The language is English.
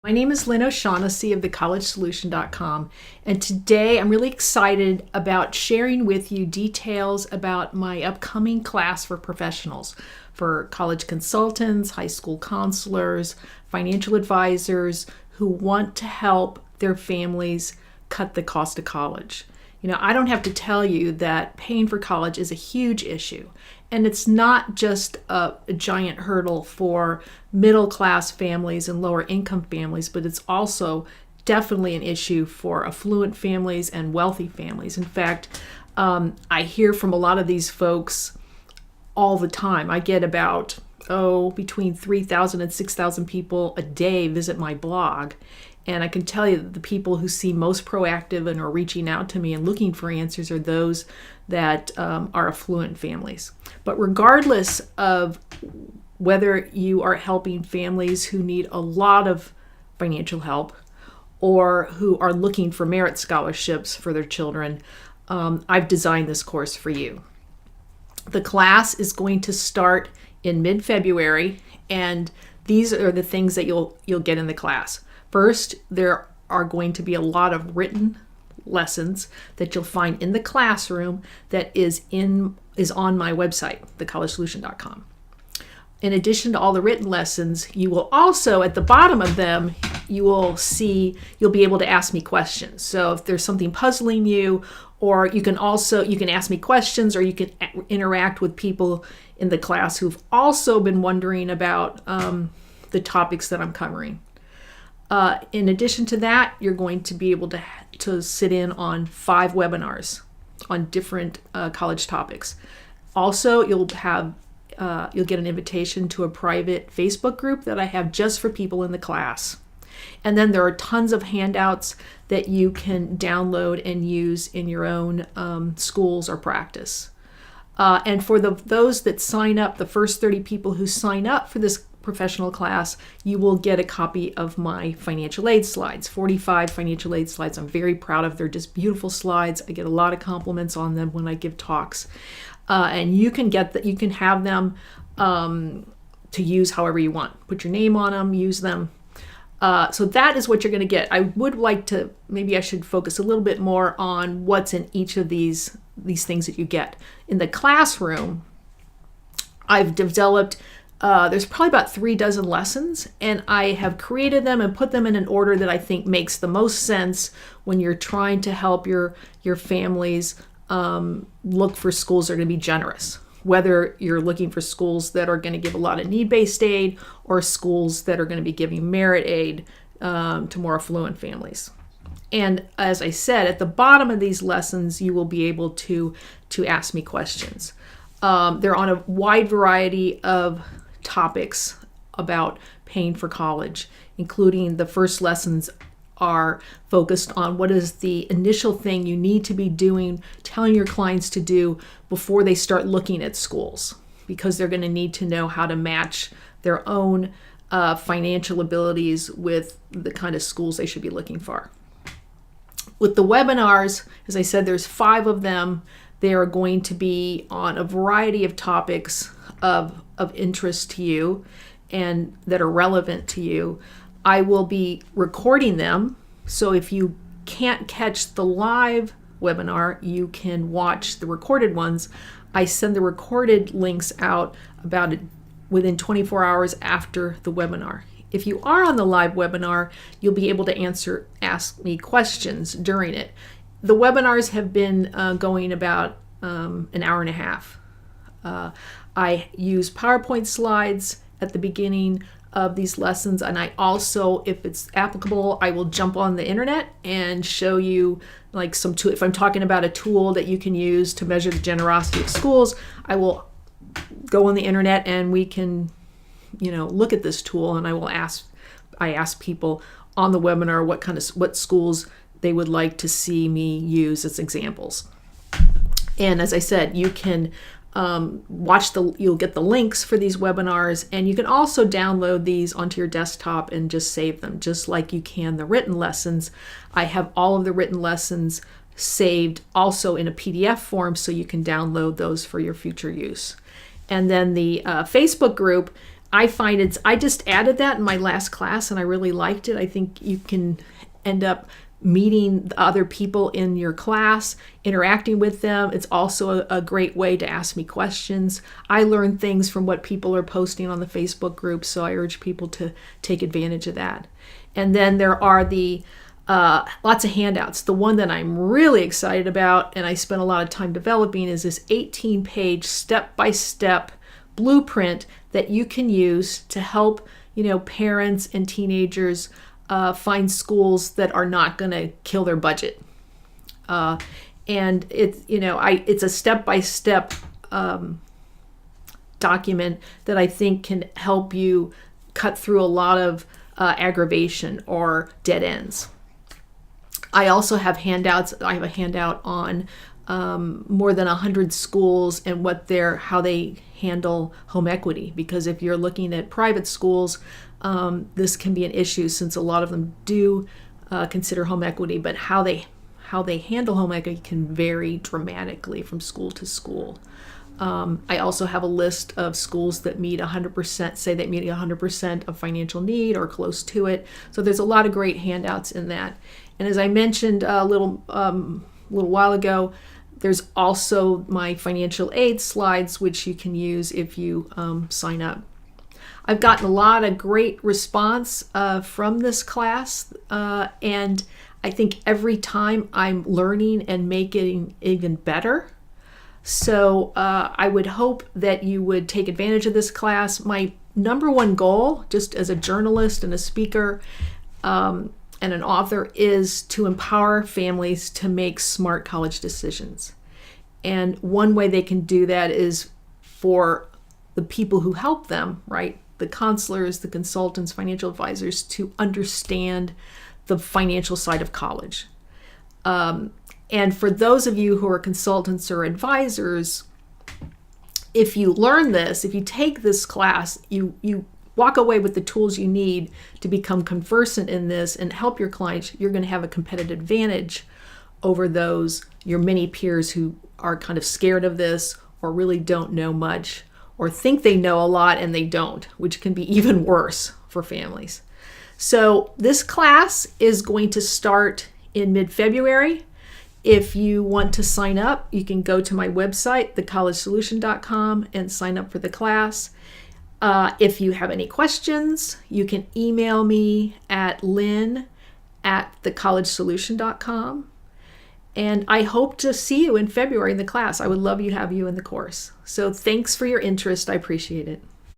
My name is Lynn O'Shaughnessy of thecollegesolution.com, and today I'm really excited about sharing with you details about my upcoming class for professionals, for college consultants, high school counselors, financial advisors who want to help their families cut the cost of college. You know, I don't have to tell you that paying for college is a huge issue. And it's not just a giant hurdle for middle class families and lower income families, but it's also definitely an issue for affluent families and wealthy families. In fact, I hear from a lot of these folks all the time. I get about, between 3,000 and 6,000 people a day visit my blog. And I can tell you that the people who seem most proactive and are reaching out to me and looking for answers are those that are affluent families. But regardless of whether you are helping families who need a lot of financial help or who are looking for merit scholarships for their children, I've designed this course for you. The class is going to start in mid-February, and these are the things that you'll get in the class. First, there are going to be a lot of written lessons that you'll find in the classroom that is on my website, thecollegesolution.com. In addition to all the written lessons, you will also, at the bottom of them, you'll be able to ask me questions. So if there's something puzzling you, or you can ask me questions, or you can interact with people in the class who've also been wondering about the topics that I'm covering. In addition to that, you're going to be able to sit in on 5 webinars on different college topics. Also, you'll get an invitation to a private Facebook group that I have just for people in the class. And then there are tons of handouts that you can download and use in your own schools or practice. And for those that sign up, the first 30 people who sign up for this professional class, you will get a copy of my financial aid slides, 45 financial aid slides. I'm very proud of. They're just beautiful slides. I get a lot of compliments on them when I give talks. And you can have them to use however you want. Put your name on them, use them. So that is what you're going to get. I would like to, maybe I should focus a little bit more on what's in each of these things that you get. In the classroom, I've developed there's probably about 36 lessons, and I have created them and put them in an order that I think makes the most sense when you're trying to help your families look for schools that are going to be generous. Whether you're looking for schools that are going to give a lot of need-based aid or schools that are going to be giving merit aid to more affluent families. And as I said, at the bottom of these lessons, you will be able to ask me questions. They're on a wide variety of topics about paying for college, including the first lessons are focused on what is the initial thing you need to be doing, telling your clients to do before they start looking at schools, because they're going to need to know how to match their own financial abilities with the kind of schools they should be looking for. With the webinars, as I said, there's 5 of them. They are going to be on a variety of topics of interest to you and that are relevant to you. I will be recording them, so if you can't catch the live webinar, you can watch the recorded ones. I send the recorded links out within 24 hours after the webinar. If you are on the live webinar, you'll be able to ask me questions during it. The webinars have been going about an hour and a half. I use PowerPoint slides at the beginning of these lessons, and I also, if it's applicable, I will jump on the internet and show you like some tool. If I'm talking about a tool that you can use to measure the generosity of schools, I will go on the internet and we can, look at this tool, and I ask people on the webinar what schools they would like to see me use as examples. And as I said, you can you'll get the links for these webinars, and you can also download these onto your desktop and just save them, just like you can the written lessons. I have all of the written lessons saved also in a PDF form, so you can download those for your future use. And then the Facebook group, I find I just added that in my last class and I really liked it. I think you can end up meeting the other people in your class, interacting with them. It's also a great way to ask me questions. I learn things from what people are posting on the Facebook group, so I urge people to take advantage of that. And then there are the lots of handouts. The one that I'm really excited about and I spent a lot of time developing is this 18-page step-by-step blueprint that you can use to help parents and teenagers find schools that are not going to kill their budget. And it's a step-by-step document that I think can help you cut through a lot of aggravation or dead ends. I also have handouts. I have a handout on more than 100 schools and how they handle home equity. Because if you're looking at private schools, this can be an issue since a lot of them do consider home equity, but how they handle home equity can vary dramatically from school to school. I also have a list of schools that meet 100%, say they meet 100% of financial need or close to it. So there's a lot of great handouts in that. And as I mentioned a little while ago, there's also my financial aid slides, which you can use if you sign up. I've gotten a lot of great response from this class, and I think every time I'm learning and making even better. So I would hope that you would take advantage of this class. My number one goal, just as a journalist and a speaker and an author, is to empower families to make smart college decisions. And one way they can do that is for the people who help them, right? The counselors, the consultants, financial advisors, to understand the financial side of college. And for those of you who are consultants or advisors, if you learn this, if you take this class, you walk away with the tools you need to become conversant in this and help your clients, you're going to have a competitive advantage over your many peers who are kind of scared of this or really don't know much or think they know a lot and they don't, which can be even worse for families. So this class is going to start in mid-February. If you want to sign up, you can go to my website, thecollegesolution.com, and sign up for the class. If you have any questions, you can email me at lynn@thecollegesolution.com. And I hope to see you in February in the class. I would love to have you in the course. So thanks for your interest. I appreciate it.